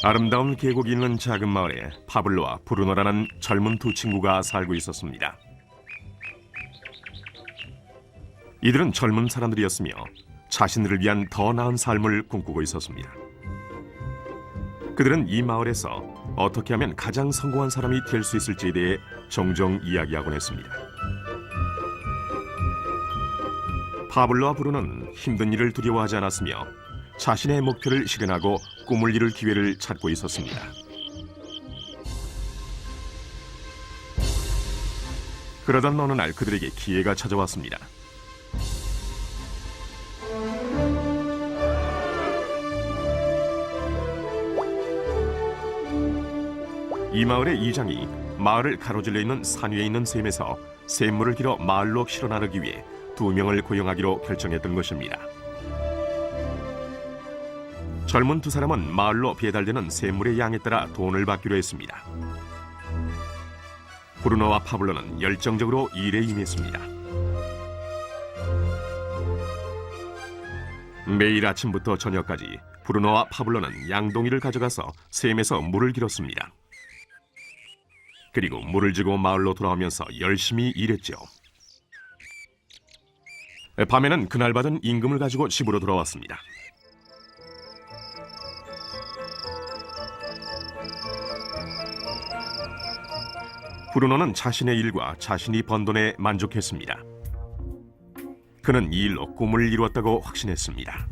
아름다운 계곡이 있는 작은 마을에 파블로와 브루노라는 젊은 두 친구가 살고 있었습니다. 이들은 젊은 사람들이었으며 자신들을 위한 더 나은 삶을 꿈꾸고 있었습니다. 그들은 이 마을에서 어떻게 하면 가장 성공한 사람이 될 수 있을지에 대해 종종 이야기하곤 했습니다. 파블로와 브루노는 힘든 일을 두려워하지 않았으며 자신의 목표를 실현하고 꿈을 이룰 기회를 찾고 있었습니다. 그러던 어느 날 그들에게 기회가 찾아왔습니다. 이 마을의 이장이 마을을 가로질러 있는 산 위에 있는 샘에서 샘물을 길어 마을로 실어 나르기 위해 2명을 고용하기로 결정했던 것입니다. 젊은 두 사람은 마을로 배달되는 샘물의 양에 따라 돈을 받기로 했습니다. 브루노와 파블로는 열정적으로 일에 임했습니다. 매일 아침부터 저녁까지 브루노와 파블로는 양동이를 가져가서 샘에서 물을 길었습니다. 그리고 물을 지고 마을로 돌아오면서 열심히 일했죠. 밤에는 그날 받은 임금을 가지고 집으로 돌아왔습니다. 브루노는 자신의 일과 자신이 번 돈에 만족했습니다. 그는 이 일로 꿈을 이루었다고 확신했습니다.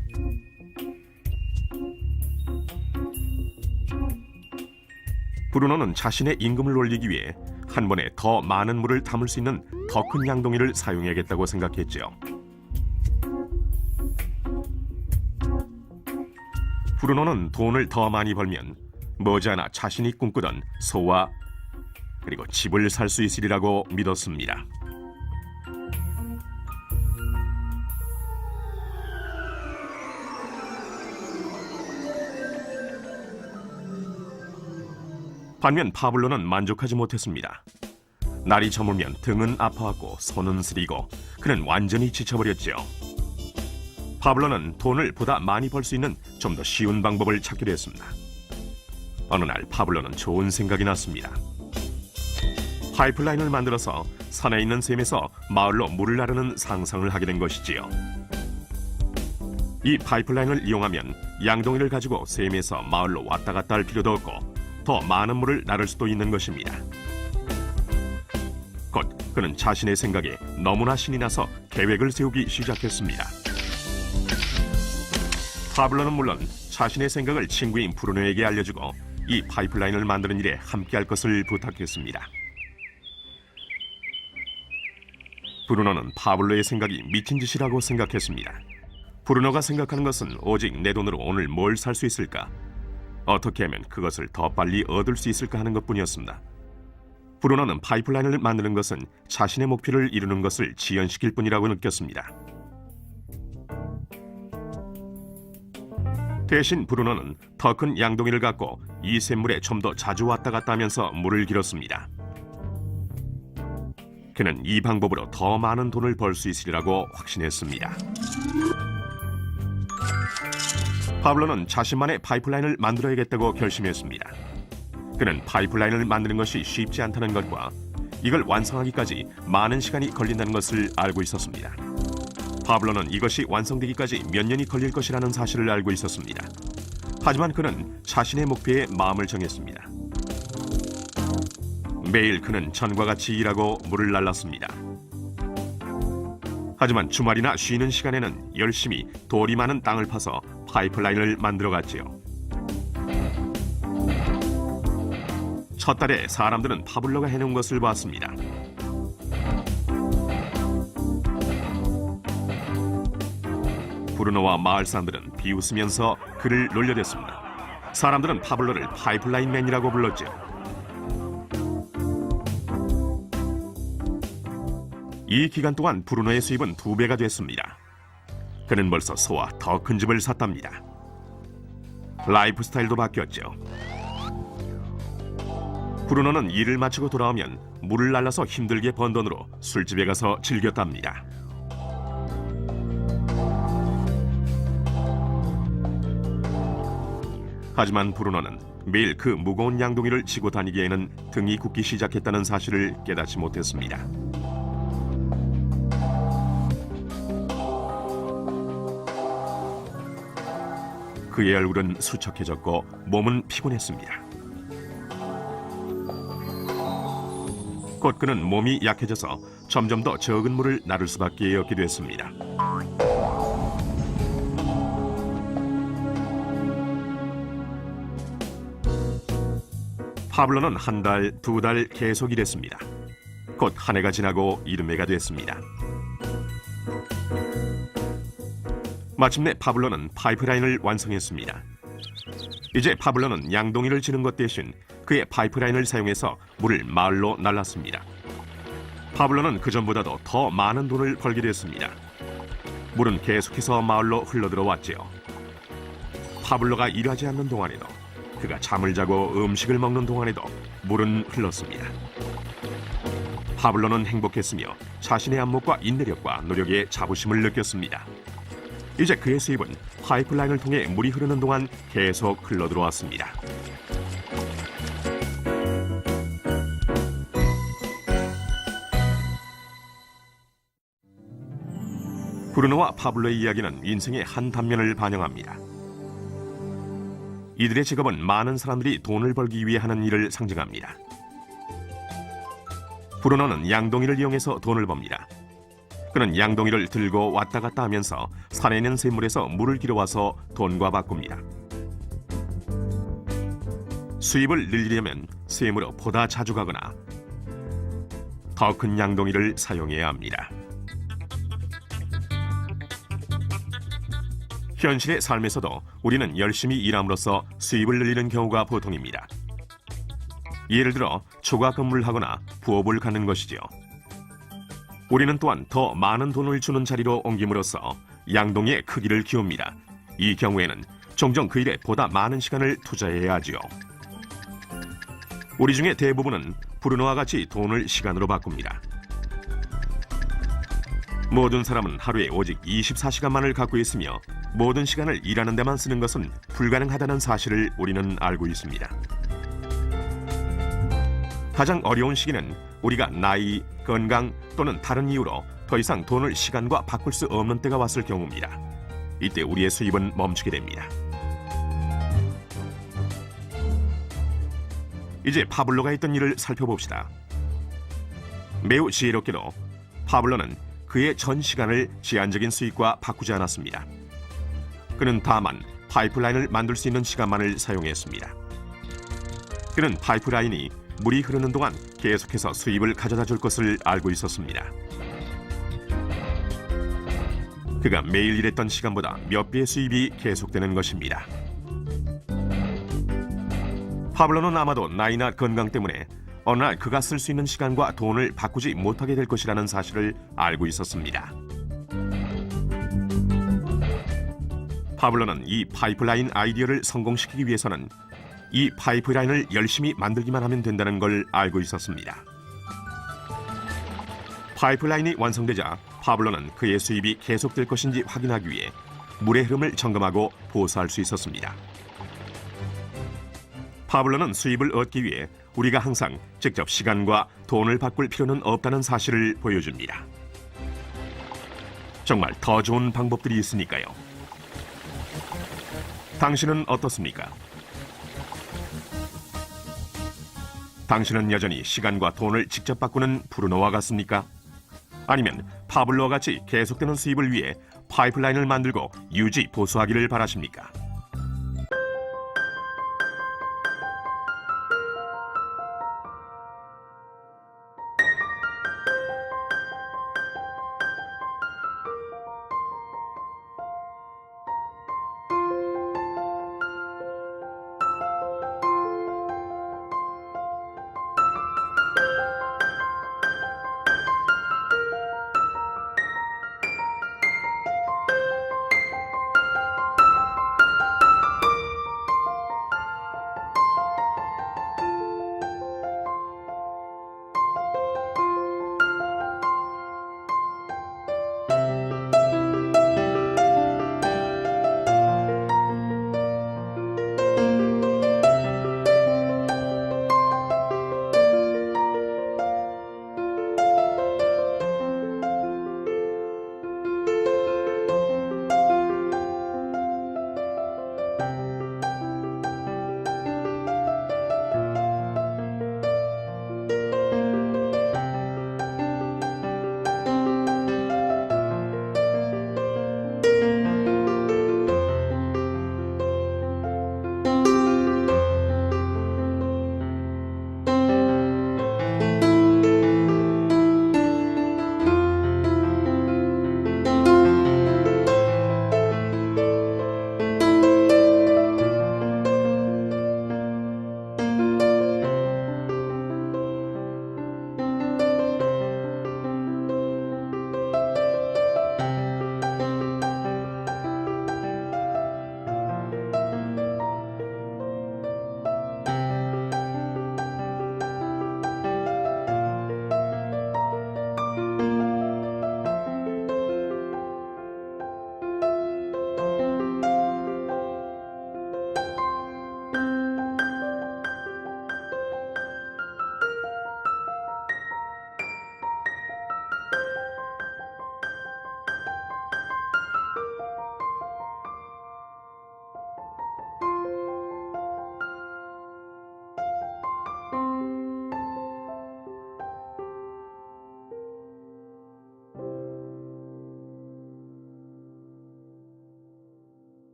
브루노는 자신의 임금을 올리기 위해 한 번에 더 많은 물을 담을 수 있는 더 큰 양동이를 사용해야겠다고 생각했죠. 브루노는 돈을 더 많이 벌면 머지않아 자신이 꿈꾸던 소와 그리고 집을 살 수 있으리라고 믿었습니다. 반면 파블로는 만족하지 못했습니다. 날이 저물면 등은 아파왔고 손은 쓰리고 그는 완전히 지쳐버렸죠. 파블로는 돈을 보다 많이 벌 수 있는 좀 더 쉬운 방법을 찾기로 했습니다. 어느 날 파블로는 좋은 생각이 났습니다. 파이프라인을 만들어서 산에 있는 샘에서 마을로 물을 나르는 상상을 하게 된 것이지요. 이 파이프라인을 이용하면 양동이를 가지고 샘에서 마을로 왔다 갔다 할 필요도 없고 더 많은 물을 나를 수도 있는 것입니다. 곧 그는 자신의 생각에 너무나 신이 나서 계획을 세우기 시작했습니다. 파블로는 물론 자신의 생각을 친구인 브루노에게 알려주고 이 파이프라인을 만드는 일에 함께할 것을 부탁했습니다. 브루노는 파블로의 생각이 미친 짓이라고 생각했습니다. 브루노가 생각하는 것은 오직 내 돈으로 오늘 뭘 살 수 있을까? 어떻게 하면 그것을 더 빨리 얻을 수 있을까 하는 것뿐이었습니다. 브루노는 파이프라인을 만드는 것은 자신의 목표를 이루는 것을 지연시킬 뿐이라고 느꼈습니다. 대신 브루노는 더 큰 양동이를 갖고 이 샘물에 좀 더 자주 왔다 갔다 하면서 물을 길었습니다. 그는 이 방법으로 더 많은 돈을 벌 수 있으리라고 확신했습니다. 파블로는 자신만의 파이프라인을 만들어야겠다고 결심했습니다. 그는 파이프라인을 만드는 것이 쉽지 않다는 것과 이걸 완성하기까지 많은 시간이 걸린다는 것을 알고 있었습니다. 파블로는 이것이 완성되기까지 몇 년이 걸릴 것이라는 사실을 알고 있었습니다. 하지만 그는 자신의 목표에 마음을 정했습니다. 매일 그는 전과 같이 일하고 물을 날랐습니다. 하지만 주말이나 쉬는 시간에는 열심히 돌이 많은 땅을 파서 파이프라인을 만들어갔지요. 첫 달에 사람들은 파블로가 해놓은 것을 봤습니다. 브루노와 마을 사람들은 비웃으면서 그를 놀려댔습니다. 사람들은 파블로를 파이프라인맨이라고 불렀죠. 이 기간 동안 브루노의 수입은 2배가 됐습니다. 그는 벌써 소와 더 큰 집을 샀답니다. 라이프 스타일도 바뀌었죠. 브루노는 일을 마치고 돌아오면 물을 날라서 힘들게 번 돈으로 술집에 가서 즐겼답니다. 하지만 브루노는 매일 그 무거운 양동이를 지고 다니기에는 등이 굽기 시작했다는 사실을 깨닫지 못했습니다. 그의 얼굴은 수척해졌고 몸은 피곤했습니다. 곧 그는 몸이 약해져서 점점 더 적은 물을 나를 수밖에 없게 됐습니다. 파블로는 한 달, 두 달 계속 일했습니다. 곧 한 해가 지나고 이듬해가 됐습니다. 마침내 파블로는 파이프라인을 완성했습니다. 이제 파블로는 양동이를 지는 것 대신 그의 파이프라인을 사용해서 물을 마을로 날랐습니다. 파블로는 그전보다도 더 많은 돈을 벌게 됐습니다. 물은 계속해서 마을로 흘러들어왔지요. 파블로가 일하지 않는 동안에도, 그가 잠을 자고 음식을 먹는 동안에도 물은 흘렀습니다. 파블로는 행복했으며 자신의 안목과 인내력과 노력에 자부심을 느꼈습니다. 이제 그의 수입은 파이프라인을 통해 물이 흐르는 동안 계속 흘러들어왔습니다. 브루노와 파블로의 이야기는 인생의 한 단면을 반영합니다. 이들의 직업은 많은 사람들이 돈을 벌기 위해 하는 일을 상징합니다. 브루노는 양동이를 이용해서 돈을 법니다. 그는 양동이를 들고 왔다 갔다 하면서 산에 있는 샘물에서 물을 길어와서 돈과 바꿉니다. 수입을 늘리려면 샘으로 보다 자주 가거나 더 큰 양동이를 사용해야 합니다. 현실의 삶에서도 우리는 열심히 일함으로써 수입을 늘리는 경우가 보통입니다. 예를 들어 초과 근무를 하거나 부업을 갖는 것이지요. 우리는 또한 더 많은 돈을 주는 자리로 옮김으로써 양동이의 크기를 키웁니다. 이 경우에는 종종 그 일에 보다 많은 시간을 투자해야 하지요. 우리 중에 대부분은 브루노와 같이 돈을 시간으로 바꿉니다. 모든 사람은 하루에 오직 24시간만을 갖고 있으며 모든 시간을 일하는 데만 쓰는 것은 불가능하다는 사실을 우리는 알고 있습니다. 가장 어려운 시기는 우리가 나이, 건강 또는 다른 이유로 더 이상 돈을 시간과 바꿀 수 없는 때가 왔을 경우입니다. 이때 우리의 수입은 멈추게 됩니다. 이제 파블로가 했던 일을 살펴봅시다. 매우 지혜롭게도 파블로는 그의 전 시간을 제한적인 수익과 바꾸지 않았습니다. 그는 다만 파이프라인을 만들 수 있는 시간만을 사용했습니다. 그는 파이프라인이 물이 흐르는 동안 계속해서 수입을 가져다 줄 것을 알고 있었습니다. 그가 매일 일했던 시간보다 몇 배의 수입이 계속되는 것입니다. 파블로는 아마도 나이나 건강 때문에 어느 날 그가 쓸 수 있는 시간과 돈을 바꾸지 못하게 될 것이라는 사실을 알고 있었습니다. 파블로는 이 파이프라인 아이디어를 성공시키기 위해서는 이 파이프라인을 열심히 만들기만 하면 된다는 걸 알고 있었습니다. 파이프라인이 완성되자 파블로는 그의 수입이 계속될 것인지 확인하기 위해 물의 흐름을 점검하고 보수할 수 있었습니다. 파블로는 수입을 얻기 위해 우리가 항상 직접 시간과 돈을 바꿀 필요는 없다는 사실을 보여줍니다. 정말 더 좋은 방법들이 있으니까요. 당신은 어떻습니까? 당신은 여전히 시간과 돈을 직접 바꾸는 브루노와 같습니까? 아니면 파블로와 같이 계속되는 수입을 위해 파이프라인을 만들고 유지 보수하기를 바라십니까?